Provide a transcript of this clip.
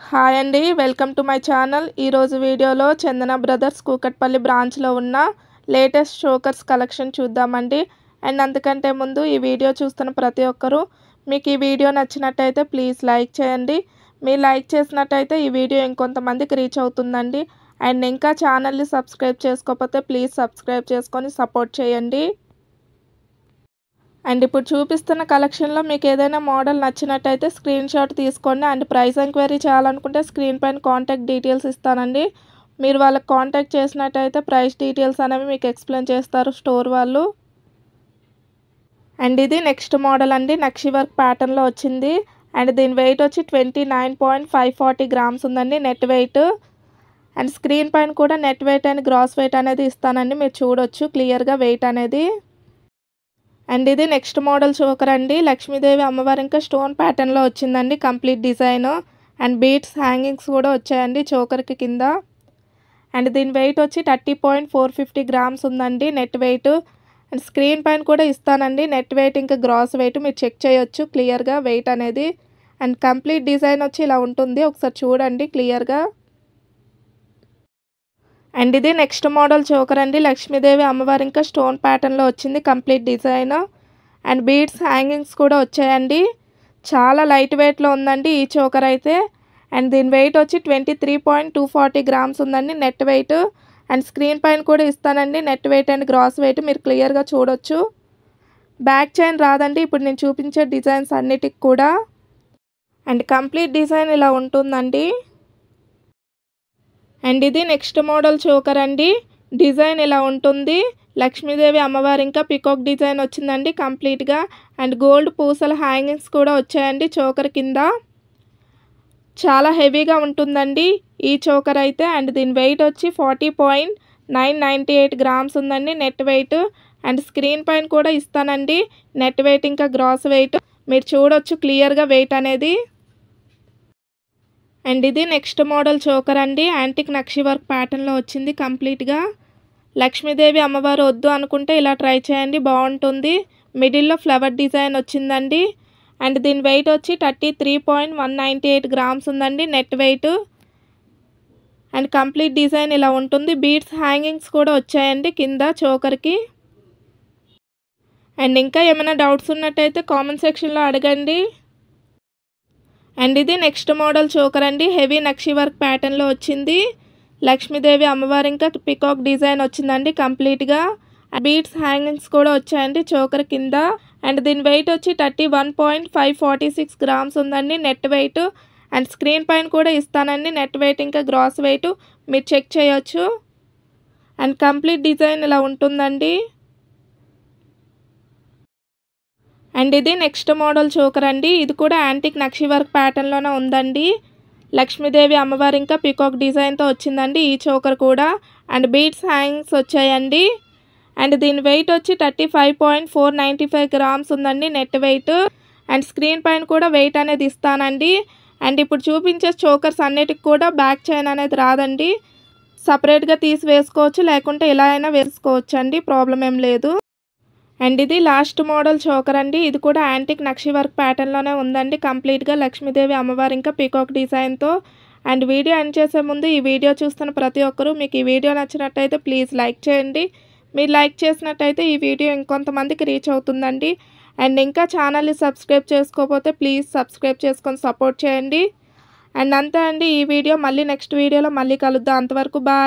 Hi అండి, welcome to my channel. ఈరోజు వీడియోలో చందన బ్రదర్స్ కూకట్పల్లి బ్రాంచ్లో ఉన్న లేటెస్ట్ చోకర్స్ కలెక్షన్ చూద్దామండి. అండ్ అంతకంటే ముందు ఈ వీడియో చూస్తున్న ప్రతి ఒక్కరూ మీకు ఈ వీడియో నచ్చినట్టయితే ప్లీజ్ లైక్ చేయండి. మీరు లైక్ చేసినట్టయితే ఈ వీడియో ఇంకొంతమందికి రీచ్ అవుతుందండి. అండ్ ఇంకా ఛానల్ని సబ్స్క్రైబ్ చేసుకోకపోతే ప్లీజ్ సబ్స్క్రైబ్ చేసుకొని సపోర్ట్ చేయండి. అండ్ ఇప్పుడు చూపిస్తున్న కలెక్షన్లో మీకు ఏదైనా మోడల్ నచ్చినట్టయితే స్క్రీన్ షాట్ తీసుకోండి. అండ్ ప్రైస్ ఎంక్వైరీ చేయాలనుకుంటే స్క్రీన్ పైన కాంటాక్ట్ డీటెయిల్స్ ఇస్తానండి. మీరు వాళ్ళకి కాంటాక్ట్ చేసినట్టయితే ప్రైస్ డీటెయిల్స్ అనేవి మీకు ఎక్స్ప్లెయిన్ చేస్తారు స్టోర్ వాళ్ళు. అండ్ ఇది నెక్స్ట్ మోడల్ అండి, నక్షి వర్క్ ప్యాటర్న్లో వచ్చింది. అండ్ దీని వెయిట్ వచ్చి 29.540 గ్రామ్స్ ఉందండి నెట్ వెయిట్. అండ్ స్క్రీన్ పైన కూడా net weight and gross weight అనేది ఇస్తానండి, మీరు చూడొచ్చు క్లియర్గా వెయిట్ అనేది. అండ్ ఇది నెక్స్ట్ మోడల్ చోకర్ అండి, లక్ష్మీదేవి అమ్మవారి ఇంకా స్టోన్ ప్యాటర్న్లో వచ్చిందండి complete design. And beads hangings కూడా వచ్చాయండి చోకర్కి కింద. అండ్ దీని వెయిట్ వచ్చి 30.450 గ్రామ్స్ ఉందండి నెట్ వెయిట్. అండ్ స్క్రీన్ పైన కూడా ఇస్తానండి నెట్ వెయిట్ ఇంకా గ్రాస్ వెయిట్, మీరు చెక్ చేయొచ్చు క్లియర్గా వెయిట్ అనేది. అండ్ కంప్లీట్ డిజైన్ వచ్చి ఇలా ఉంటుంది, ఒకసారి చూడండి క్లియర్గా. అండ్ ఇది నెక్స్ట్ మోడల్ చోకర్ అండి, లక్ష్మీదేవి అమ్మవారి ఇంకా స్టోన్ ప్యాటర్న్లో వచ్చింది complete design. And beads hangings కూడా వచ్చాయండి, చాలా లైట్ వెయిట్లో ఉందండి ఈ చోకర్ అయితే. అండ్ దీని వెయిట్ వచ్చి 23.240 గ్రామ్స్ ఉందండి నెట్ వెయిట్. అండ్ స్క్రీన్ పైన కూడా ఇస్తానండి net weight and gross weight, మీరు క్లియర్గా చూడొచ్చు. బ్యాక్ చైన్ రాదండి ఇప్పుడు నేను చూపించే డిజైన్స్ అన్నిటికి కూడా. అండ్ కంప్లీట్ డిజైన్ ఇలా ఉంటుందండి. అండ్ ఇది నెక్స్ట్ మోడల్ చోకర్ అండి, డిజైన్ ఇలా ఉంటుంది. లక్ష్మీదేవి అమ్మవారి ఇంకా పికాక్ డిజైన్ వచ్చిందండి కంప్లీట్గా. అండ్ గోల్డ్ పూసల హ్యాంగింగ్స్ కూడా వచ్చాయండి చోకర్ కింద. చాలా హెవీగా ఉంటుందండి ఈ చోకర్ అయితే. అండ్ దీని వెయిట్ వచ్చి 40.998 గ్రామ్స్ ఉందండి నెట్ వెయిట్. అండ్ స్క్రీన్ పైన కూడా ఇస్తానండి నెట్ వెయిట్ ఇంకా గ్రాస్ వెయిట్, మీరు చూడొచ్చు క్లియర్గా వెయిట్ అనేది. అండ్ ఇది నెక్స్ట్ మోడల్ చోకర్ అండి, యాంటిక్ నక్షి వర్క్ ప్యాటర్న్లో వచ్చింది కంప్లీట్గా. లక్ష్మీదేవి అమ్మవారు వద్దు అనుకుంటే ఇలా ట్రై చేయండి, బాగుంటుంది. మిడిల్లో ఫ్లవర్ డిజైన్ వచ్చిందండి. అండ్ దీని వెయిట్ వచ్చి 33.198 గ్రామ్స్ ఉందండి net weight. And complete design ఇలా ఉంటుంది, బీడ్స్ హ్యాంగింగ్స్ కూడా వచ్చాయండి కింద చోకర్కి. అండ్ ఇంకా ఏమైనా డౌట్స్ ఉన్నట్టయితే కామెంట్ సెక్షన్లో అడగండి. అండ్ ఇది నెక్స్ట్ మోడల్ చోకర్ అండి, హెవీ నక్షి వర్క్ ప్యాటర్న్లో వచ్చింది. లక్ష్మీదేవి అమ్మవారి ఇంకా పికాక్ డిజైన్ వచ్చిందండి కంప్లీట్గా. బీడ్స్ హ్యాంగింగ్స్ కూడా వచ్చాయండి చోకర్ కింద. అండ్ దీని వెయిట్ వచ్చి 31.546 గ్రామ్స్ ఉందండి నెట్ వెయిట్. అండ్ స్క్రీన్ పైన కూడా ఇస్తానండి నెట్ వెయిట్ ఇంకా గ్రాస్ వెయిట్, మీరు చెక్ చేయొచ్చు. అండ్ కంప్లీట్ డిజైన్ ఇలా ఉంటుందండి. అండ్ ఇది నెక్స్ట్ మోడల్ చోకర్ అండి, ఇది కూడా యాంటిక్ నక్షి వర్క్ ప్యాటర్న్లోనే ఉందండి. లక్ష్మీదేవి అమ్మవారి ఇంకా పికాక్ డిజైన్తో వచ్చిందండి ఈ చోకర్ కూడా. అండ్ బీడ్స్ హ్యాంగింగ్స్ వచ్చాయండి. అండ్ దీని వెయిట్ వచ్చి 35.495 గ్రామ్స్ ఉందండి నెట్ వెయిట్. అండ్ స్క్రీన్ పైన కూడా వెయిట్ అనేది ఇస్తానండి. అండ్ ఇప్పుడు చూపించే చోకర్స్ అన్నిటికి కూడా బ్యాక్ చైన్ అనేది రాదండి, సపరేట్గా తీసి వేసుకోవచ్చు, లేకుంటే ఇలా అయినా వేసుకోవచ్చు అండి, ప్రాబ్లం ఏం లేదు. అండ్ ఇది లాస్ట్ మోడల్ చోకర్ అండి, ఇది కూడా యాంటిక్ నక్షి వర్క్ ప్యాటర్న్లోనే ఉందండి కంప్లీట్గా. లక్ష్మీదేవి అమ్మవారి ఇంకా పీకాక్ డిజైన్తో. అండ్ వీడియో ఎండ్ చేసే ముందు ఈ వీడియో చూస్తున్న ప్రతి ఒక్కరూ మీకు ఈ వీడియో నచ్చినట్టయితే ప్లీజ్ లైక్ చేయండి. మీరు లైక్ చేసినట్టయితే ఈ వీడియో ఇంకొంతమందికి రీచ్ అవుతుందండి. అండ్ ఇంకా ఛానల్ని సబ్స్క్రైబ్ చేసుకోకపోతే ప్లీజ్ సబ్స్క్రైబ్ చేసుకొని సపోర్ట్ చేయండి. అండ్ అంతే అండి ఈ వీడియో, మళ్ళీ నెక్స్ట్ వీడియోలో మళ్ళీ కలుద్దాం, అంతవరకు బాయ్.